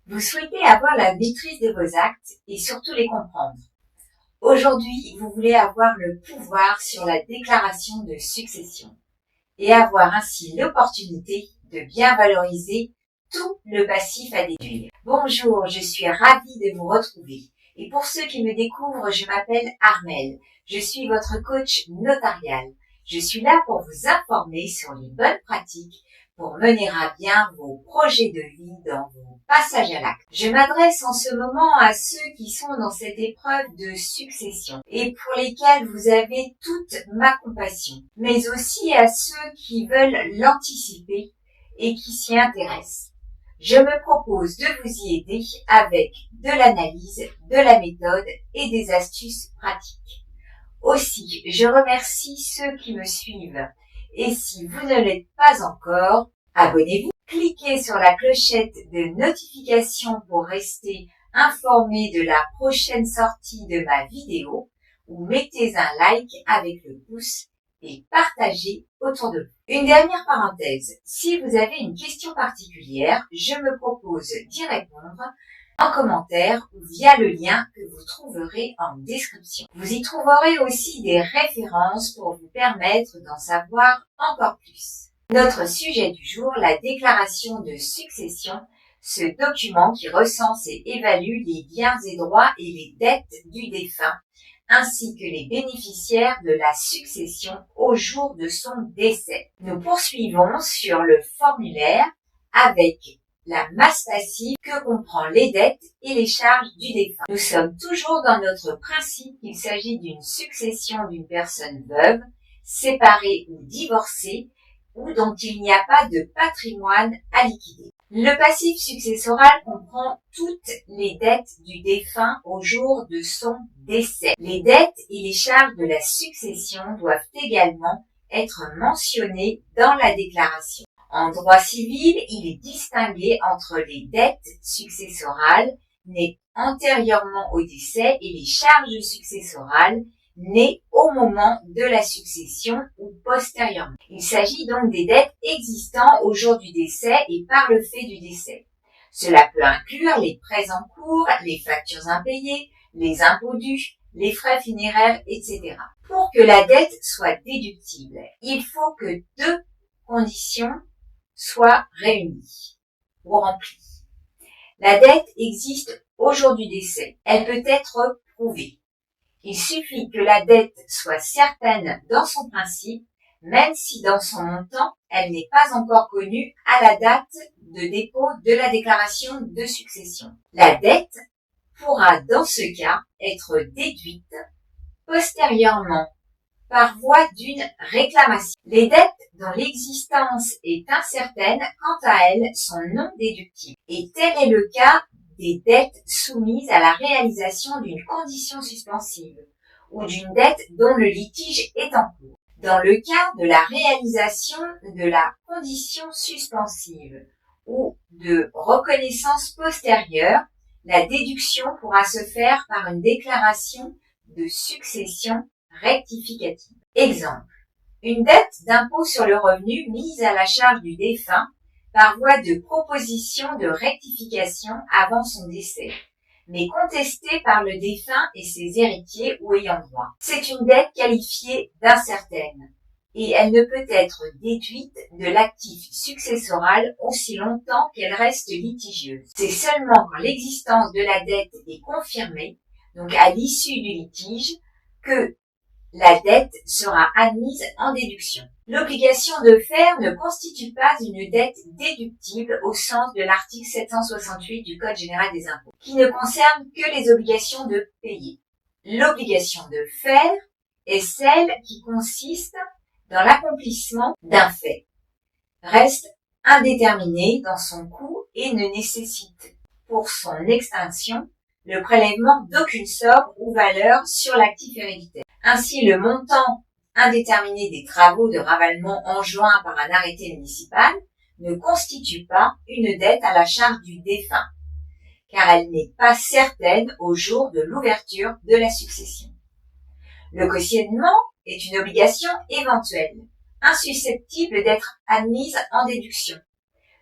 Vous souhaitez avoir la maîtrise de vos actes et surtout les comprendre. Aujourd'hui, vous voulez avoir le pouvoir sur la déclaration de succession et avoir ainsi l'opportunité de bien valoriser tout le passif à déduire. Bonjour, je suis ravie de vous retrouver. Et pour ceux qui me découvrent, je m'appelle Armelle. Je suis votre coach notarial. Je suis là pour vous informer sur les bonnes pratiques pour mener à bien vos projets de vie dans vos passages à l'acte. Je m'adresse en ce moment à ceux qui sont dans cette épreuve de succession et pour lesquels vous avez toute ma compassion, mais aussi à ceux qui veulent l'anticiper et qui s'y intéressent. Je me propose de vous y aider avec de l'analyse, de la méthode et des astuces pratiques. Aussi, je remercie ceux qui me suivent. Et si vous ne l'êtes pas encore, abonnez-vous. Cliquez sur la clochette de notification pour rester informé de la prochaine sortie de ma vidéo ou mettez un like avec le pouce et partagez autour de vous. Une dernière parenthèse, si vous avez une question particulière, je me propose d'y répondre en commentaire ou via le lien que vous trouverez en description. Vous y trouverez aussi des références pour vous permettre d'en savoir encore plus. Notre sujet du jour, la déclaration de succession, ce document qui recense et évalue les biens et droits et les dettes du défunt, ainsi que les bénéficiaires de la succession au jour de son décès. Nous poursuivons sur le formulaire avec la masse passive que comprend les dettes et les charges du défunt. Nous sommes toujours dans notre principe qu'il s'agit d'une succession d'une personne veuve, séparée ou divorcée, ou dont il n'y a pas de patrimoine à liquider. Le passif successoral comprend toutes les dettes du défunt au jour de son décès. Les dettes et les charges de la succession doivent également être mentionnées dans la déclaration. En droit civil, il est distingué entre les dettes successorales nées antérieurement au décès et les charges successorales nées au moment de la succession ou postérieurement. Il s'agit donc des dettes existant au jour du décès et par le fait du décès. Cela peut inclure les prêts en cours, les factures impayées, les impôts dus, les frais funéraires, etc. Pour que la dette soit déductible, il faut que deux conditions soient réunies ou remplies. La dette existe au jour du décès. Elle peut être prouvée. Il suffit que la dette soit certaine dans son principe, même si dans son montant, elle n'est pas encore connue à la date de dépôt de la déclaration de succession. La dette pourra dans ce cas être déduite postérieurement par voie d'une réclamation. Les dettes dont l'existence est incertaine, quant à elles, sont non déductibles. Et tel est le cas des dettes soumises à la réalisation d'une condition suspensive ou d'une dette dont le litige est en cours. Dans le cas de la réalisation de la condition suspensive ou de reconnaissance postérieure, la déduction pourra se faire par une déclaration de succession rectificative. Exemple, une dette d'impôt sur le revenu mise à la charge du défunt par voie de proposition de rectification avant son décès, mais contestée par le défunt et ses héritiers ou ayants droit. C'est une dette qualifiée d'incertaine et elle ne peut être déduite de l'actif successoral aussi longtemps qu'elle reste litigieuse. C'est seulement quand l'existence de la dette est confirmée, donc à l'issue du litige, que la dette sera admise en déduction. L'obligation de faire ne constitue pas une dette déductible au sens de l'article 768 du Code général des impôts, qui ne concerne que les obligations de payer. L'obligation de faire est celle qui consiste dans l'accomplissement d'un fait, reste indéterminée dans son coût et ne nécessite pour son extinction le prélèvement d'aucune somme ou valeur sur l'actif héréditaire. Ainsi, le montant indéterminé des travaux de ravalement enjoints par un arrêté municipal ne constitue pas une dette à la charge du défunt, car elle n'est pas certaine au jour de l'ouverture de la succession. Le cautionnement est une obligation éventuelle, insusceptible d'être admise en déduction.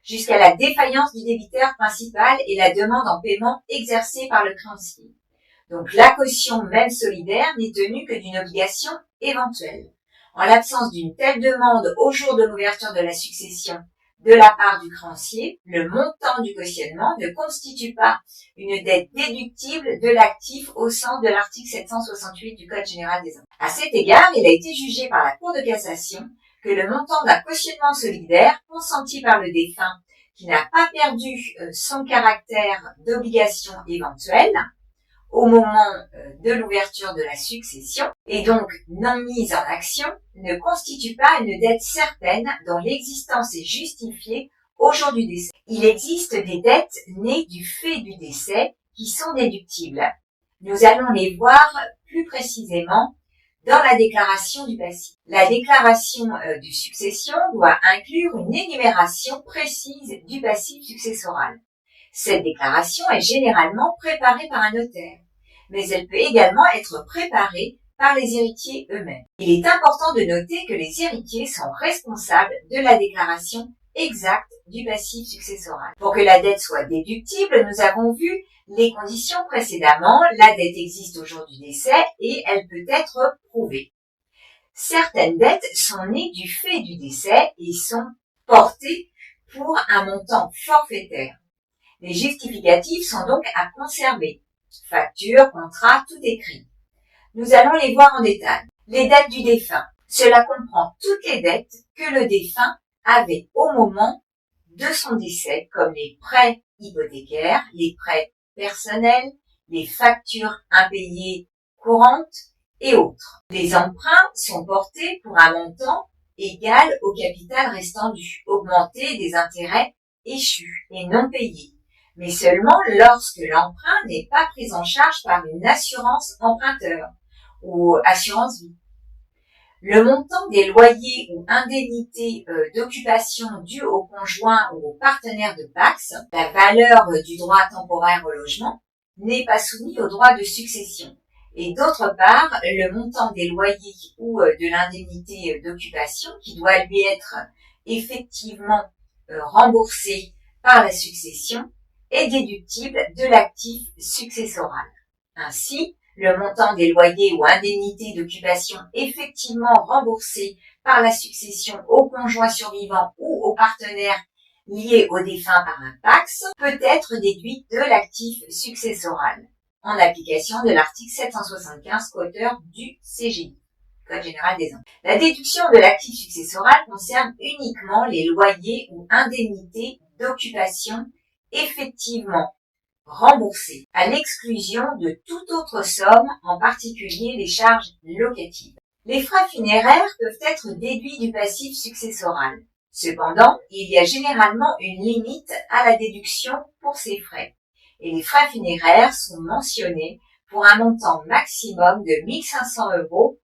jusqu'à la défaillance du débiteur principal et la demande en paiement exercée par le créancier. Donc la caution même solidaire n'est tenue que d'une obligation éventuelle. En l'absence d'une telle demande au jour de l'ouverture de la succession de la part du créancier, le montant du cautionnement ne constitue pas une dette déductible de l'actif au sens de l'article 768 du Code général des impôts. À cet égard, il a été jugé par la Cour de cassation que le montant d'un cautionnement solidaire consenti par le défunt qui n'a pas perdu son caractère d'obligation éventuelle au moment de l'ouverture de la succession et donc non mise en action ne constitue pas une dette certaine dont l'existence est justifiée au jour du décès. Il existe des dettes nées du fait du décès qui sont déductibles. Nous allons les voir plus précisément dans la déclaration du passif. La déclaration de succession doit inclure une énumération précise du passif successoral. Cette déclaration est généralement préparée par un notaire, mais elle peut également être préparée par les héritiers eux-mêmes. Il est important de noter que les héritiers sont responsables de la déclaration exacte du passif successoral. Pour que la dette soit déductible, nous avons vu les conditions précédemment. La dette existe au jour du décès et elle peut être prouvée. Certaines dettes sont nées du fait du décès et sont portées pour un montant forfaitaire. Les justificatifs sont donc à conserver. Facture, contrat, tout écrit. Nous allons les voir en détail. Les dettes du défunt. Cela comprend toutes les dettes que le défunt avait au moment de son décès, comme les prêts hypothécaires, les prêts personnels, les factures impayées courantes et autres. Les emprunts sont portés pour un montant égal au capital restant dû, augmenté des intérêts échus et non payés, mais seulement lorsque l'emprunt n'est pas pris en charge par une assurance emprunteur ou assurance vie. Le montant des loyers ou indemnités d'occupation dus au conjoint ou au partenaire de Pacs, la valeur du droit temporaire au logement, n'est pas soumis au droit de succession. Et d'autre part, le montant des loyers ou de l'indemnité d'occupation qui doit lui être effectivement remboursé par la succession est déductible de l'actif successoral. Ainsi, le montant des loyers ou indemnités d'occupation effectivement remboursés par la succession au conjoint survivant ou au partenaire lié au défunt par un PACS peut être déduit de l'actif successoral en application de l'article 775 quater du CGI, Code général des impôts. La déduction de l'actif successoral concerne uniquement les loyers ou indemnités d'occupation effectivement remboursés, à l'exclusion de toute autre somme, en particulier les charges locatives. Les frais funéraires peuvent être déduits du passif successoral. Cependant, il y a généralement une limite à la déduction pour ces frais, et les frais funéraires sont mentionnés pour un montant maximum de 1 500 €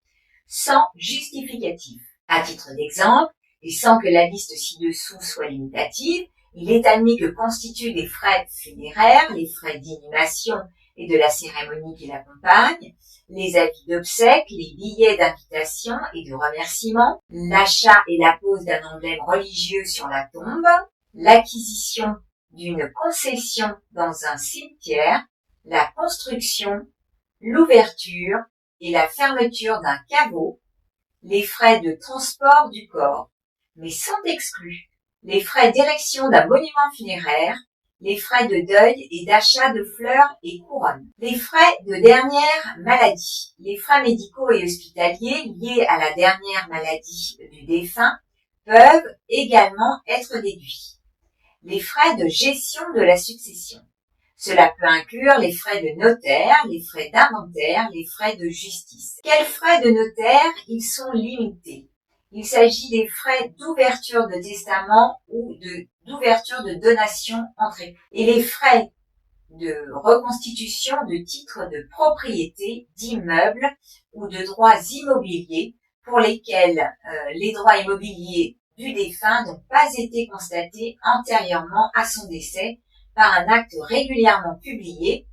sans justificatif. À titre d'exemple, et sans que la liste ci-dessous soit limitative, il est admis que constituent des frais funéraires, les frais d'inhumation et de la cérémonie qui l'accompagnent, les avis d'obsèques, les billets d'invitation et de remerciement, l'achat et la pose d'un emblème religieux sur la tombe, l'acquisition d'une concession dans un cimetière, la construction, l'ouverture et la fermeture d'un caveau, les frais de transport du corps, mais sont exclus les frais d'érection d'un monument funéraire, les frais de deuil et d'achat de fleurs et couronnes, les frais de dernière maladie, les frais médicaux et hospitaliers liés à la dernière maladie du défunt peuvent également être déduits. Les frais de gestion de la succession. Cela peut inclure les frais de notaire, les frais d'inventaire, les frais de justice. Quels frais de notaire? Ils sont limités. Il s'agit des frais d'ouverture de testament ou d'ouverture de donation entre époux. Et les frais de reconstitution de titres de propriété, d'immeubles ou de droits immobiliers pour lesquels les droits immobiliers du défunt n'ont pas été constatés antérieurement à son décès par un acte régulièrement publié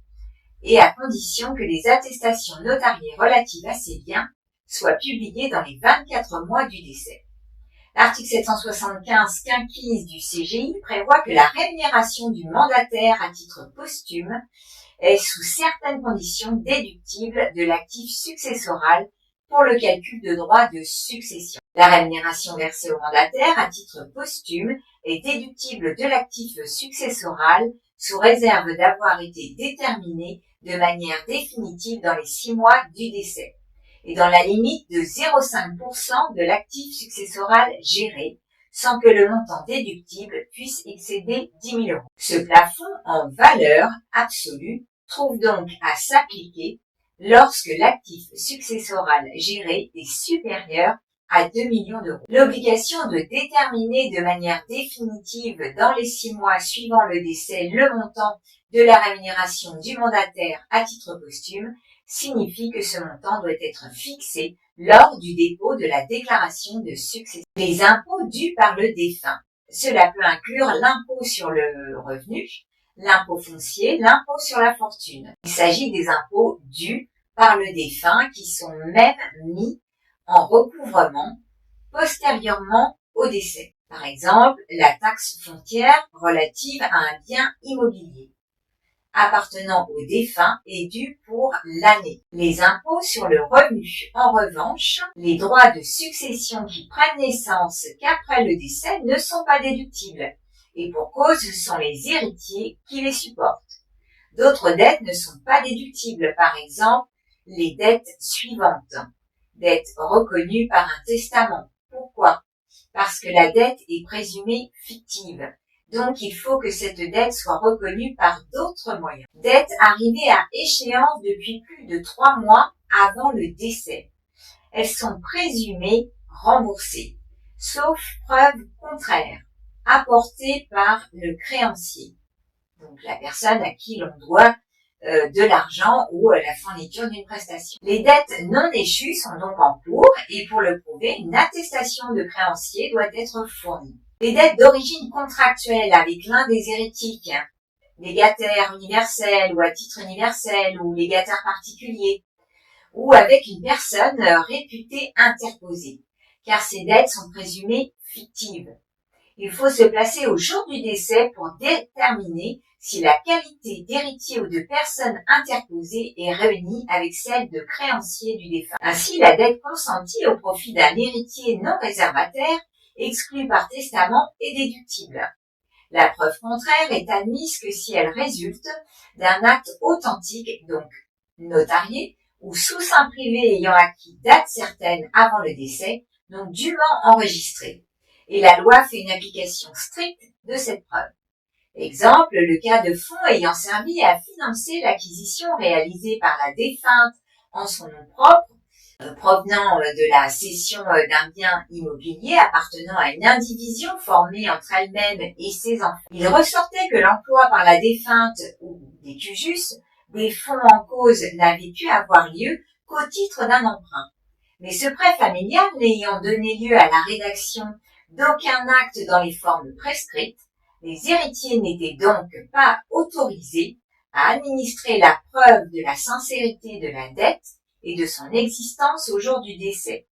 et à condition que les attestations notariées relatives à ces biens soient publiées dans les 24 mois du décès. L'article 775 quinquies du CGI prévoit que la rémunération du mandataire à titre posthume est sous certaines conditions déductible de l'actif successoral pour le calcul de droits de succession. La rémunération versée au mandataire à titre posthume est déductible de l'actif successoral sous réserve d'avoir été déterminée de manière définitive dans les 6 mois du décès et dans la limite de 0,5% de l'actif successoral géré, sans que le montant déductible puisse excéder 10 000 euros. Ce plafond en valeur absolue trouve donc à s'appliquer lorsque l'actif successoral géré est supérieur à 2 millions d'euros. L'obligation de déterminer de manière définitive dans les 6 mois suivant le décès le montant de la rémunération du mandataire à titre posthume signifie que ce montant doit être fixé lors du dépôt de la déclaration de succession. Les impôts dus par le défunt. Cela peut inclure l'impôt sur le revenu, l'impôt foncier, l'impôt sur la fortune. Il s'agit des impôts dus par le défunt qui sont même mis en recouvrement postérieurement au décès. Par exemple, la taxe foncière relative à un bien immobilier appartenant au défunt est due pour l'année. Les impôts sur le revenu. En revanche, les droits de succession qui prennent naissance qu'après le décès ne sont pas déductibles. Et pour cause, ce sont les héritiers qui les supportent. D'autres dettes ne sont pas déductibles, par exemple, les dettes suivantes. Dette reconnue par un testament. Pourquoi? Parce que la dette est présumée fictive. Donc, il faut que cette dette soit reconnue par d'autres moyens. Dette arrivée à échéance depuis plus de 3 mois avant le décès. Elles sont présumées remboursées, sauf preuve contraire, apportée par le créancier. Donc, la personne à qui l'on doit de l'argent ou la fourniture d'une prestation. Les dettes non échues sont donc en cours et pour le prouver, une attestation de créancier doit être fournie. Les dettes d'origine contractuelle avec l'un des héritiers, légataire universel ou à titre universel ou légataire particulier, ou avec une personne réputée interposée, car ces dettes sont présumées fictives. Il faut se placer au jour du décès pour déterminer si la qualité d'héritier ou de personne interposée est réunie avec celle de créancier du défunt. Ainsi, la dette consentie au profit d'un héritier non réservataire exclue par testament est déductible. La preuve contraire est admise que si elle résulte d'un acte authentique, donc notarié, ou sous seing privé ayant acquis date certaine avant le décès, donc dûment enregistré. Et la loi fait une application stricte de cette preuve. Exemple, le cas de fonds ayant servi à financer l'acquisition réalisée par la défunte en son nom propre, provenant de la cession d'un bien immobilier appartenant à une indivision formée entre elle-même et ses enfants. Il ressortait que l'emploi par la défunte ou des cujus des fonds en cause n'avait pu avoir lieu qu'au titre d'un emprunt. Mais ce prêt familial n'ayant donné lieu à la rédaction d'aucun acte dans les formes prescrites, les héritiers n'étaient donc pas autorisés à administrer la preuve de la sincérité de la dette et de son existence au jour du décès.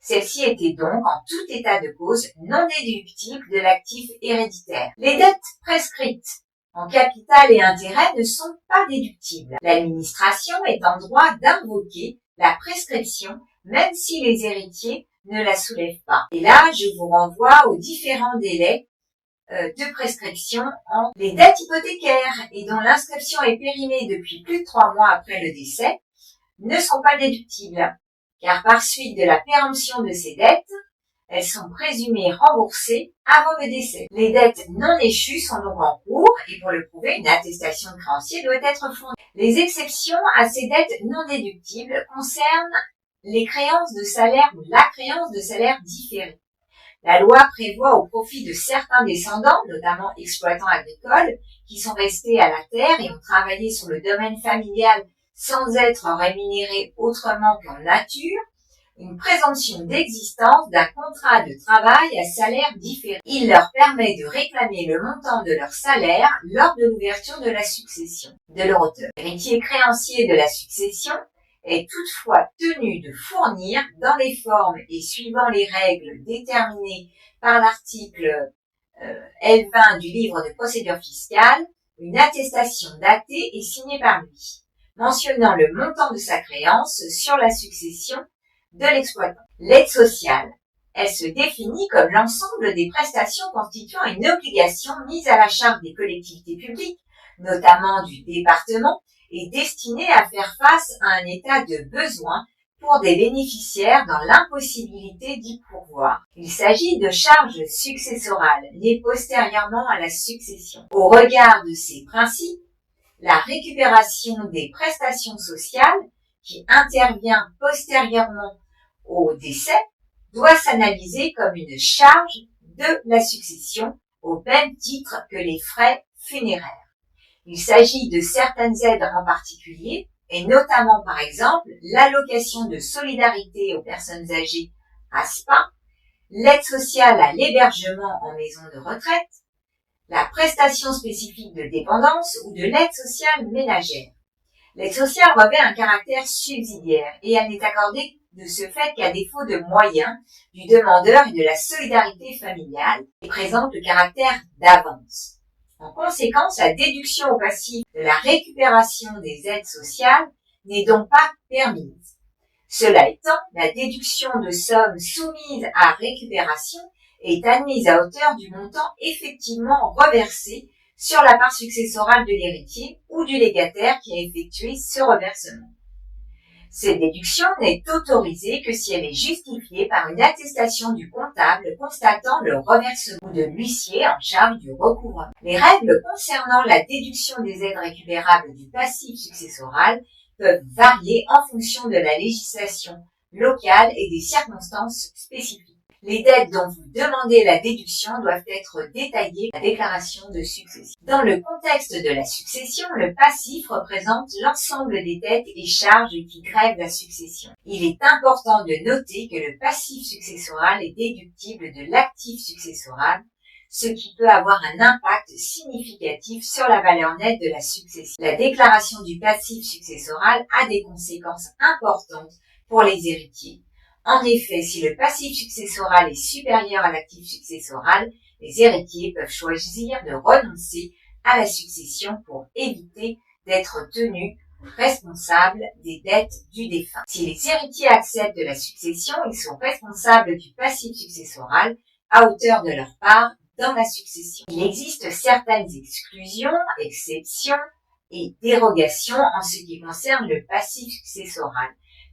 Celle-ci était donc, en tout état de cause, non déductible de l'actif héréditaire. Les dettes prescrites en capital et intérêts ne sont pas déductibles. L'administration est en droit d'invoquer la prescription même si les héritiers ne la soulèvent pas. Et là, je vous renvoie aux différents délais de prescription entre les dettes hypothécaires et dont l'inscription est périmée depuis plus de 3 mois après le décès ne sont pas déductibles, car par suite de la péremption de ces dettes, elles sont présumées remboursées avant le décès. Les dettes non échues sont donc en cours et pour le prouver, une attestation de créancier doit être fournie. Les exceptions à ces dettes non déductibles concernent les créances de salaire ou la créance de salaire différée. La loi prévoit au profit de certains descendants, notamment exploitants agricoles, qui sont restés à la terre et ont travaillé sur le domaine familial sans être rémunérés autrement qu'en nature, une présomption d'existence d'un contrat de travail à salaire différé. Il leur permet de réclamer le montant de leur salaire lors de l'ouverture de la succession de leur auteur. Héritier créancier de la succession est toutefois tenu de fournir, dans les formes et suivant les règles déterminées par l'article L20 du livre de procédure fiscale, une attestation datée et signée par lui, mentionnant le montant de sa créance sur la succession de l'exploitant. L'aide sociale, elle se définit comme l'ensemble des prestations constituant une obligation mise à la charge des collectivités publiques, notamment du département, et destinée à faire face à un état de besoin pour des bénéficiaires dans l'impossibilité d'y pourvoir. Il s'agit de charges successorales nées postérieurement à la succession. Au regard de ces principes, la récupération des prestations sociales qui intervient postérieurement au décès doit s'analyser comme une charge de la succession au même titre que les frais funéraires. Il s'agit de certaines aides en particulier, et notamment par exemple l'allocation de solidarité aux personnes âgées ASPA, l'aide sociale à l'hébergement en maison de retraite, la prestation spécifique de dépendance ou de l'aide sociale ménagère. L'aide sociale revêt un caractère subsidiaire et elle n'est accordée de ce fait qu'à défaut de moyens du demandeur et de la solidarité familiale et présente le caractère d'avance. En conséquence, la déduction au passif de la récupération des aides sociales n'est donc pas permise. Cela étant, la déduction de sommes soumises à récupération est admise à hauteur du montant effectivement reversé sur la part successorale de l'héritier ou du légataire qui a effectué ce reversement. Cette déduction n'est autorisée que si elle est justifiée par une attestation du comptable constatant le reversement ou de l'huissier en charge du recouvrement. Les règles concernant la déduction des aides récupérables du passif successoral peuvent varier en fonction de la législation locale et des circonstances spécifiques. Les dettes dont vous demandez la déduction doivent être détaillées dans la déclaration de succession. Dans le contexte de la succession, le passif représente l'ensemble des dettes et charges qui grèvent la succession. Il est important de noter que le passif successoral est déductible de l'actif successoral, ce qui peut avoir un impact significatif sur la valeur nette de la succession. La déclaration du passif successoral a des conséquences importantes pour les héritiers. En effet, si le passif successoral est supérieur à l'actif successoral, les héritiers peuvent choisir de renoncer à la succession pour éviter d'être tenus responsables des dettes du défunt. Si les héritiers acceptent la succession, ils sont responsables du passif successoral à hauteur de leur part dans la succession. Il existe certaines exclusions, exceptions et dérogations en ce qui concerne le passif successoral.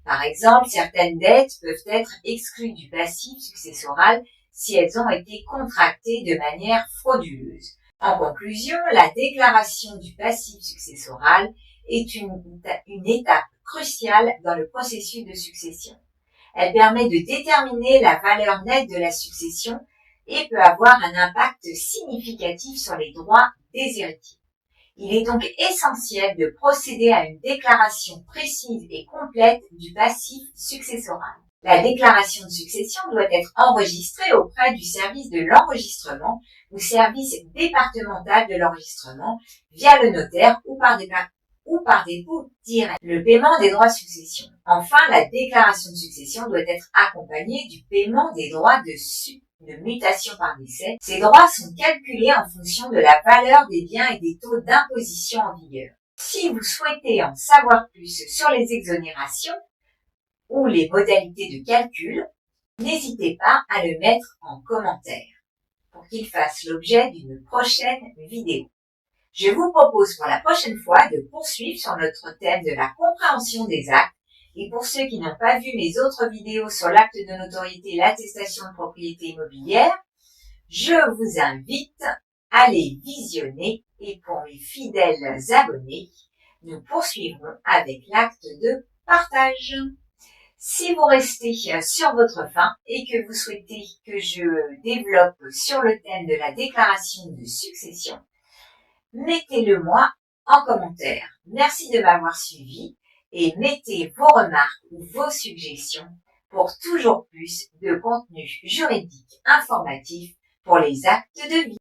Par exemple, certaines dettes peuvent être exclues du passif successoral si elles ont été contractées de manière frauduleuse. En conclusion, la déclaration du passif successoral est une étape cruciale dans le processus de succession. Elle permet de déterminer la valeur nette de la succession et peut avoir un impact significatif sur les droits des héritiers. Il est donc essentiel de procéder à une déclaration précise et complète du passif successoral. La déclaration de succession doit être enregistrée auprès du service de l'enregistrement ou service départemental de l'enregistrement via le notaire ou par dépôt direct. Le paiement des droits de succession. Enfin, la déclaration de succession doit être accompagnée du paiement des droits de mutation par décès. Ces droits sont calculés en fonction de la valeur des biens et des taux d'imposition en vigueur. Si vous souhaitez en savoir plus sur les exonérations ou les modalités de calcul, n'hésitez pas à le mettre en commentaire pour qu'il fasse l'objet d'une prochaine vidéo. Je vous propose pour la prochaine fois de poursuivre sur notre thème de la compréhension des actes. Et pour ceux qui n'ont pas vu mes autres vidéos sur l'acte de notoriété et l'attestation de propriété immobilière, je vous invite à les visionner et pour mes fidèles abonnés, nous poursuivrons avec l'acte de partage. Si vous restez sur votre faim et que vous souhaitez que je développe sur le thème de la déclaration de succession, mettez-le moi en commentaire. Merci de m'avoir suivi. Et mettez vos remarques ou vos suggestions pour toujours plus de contenu juridique informatif pour les actes de vie.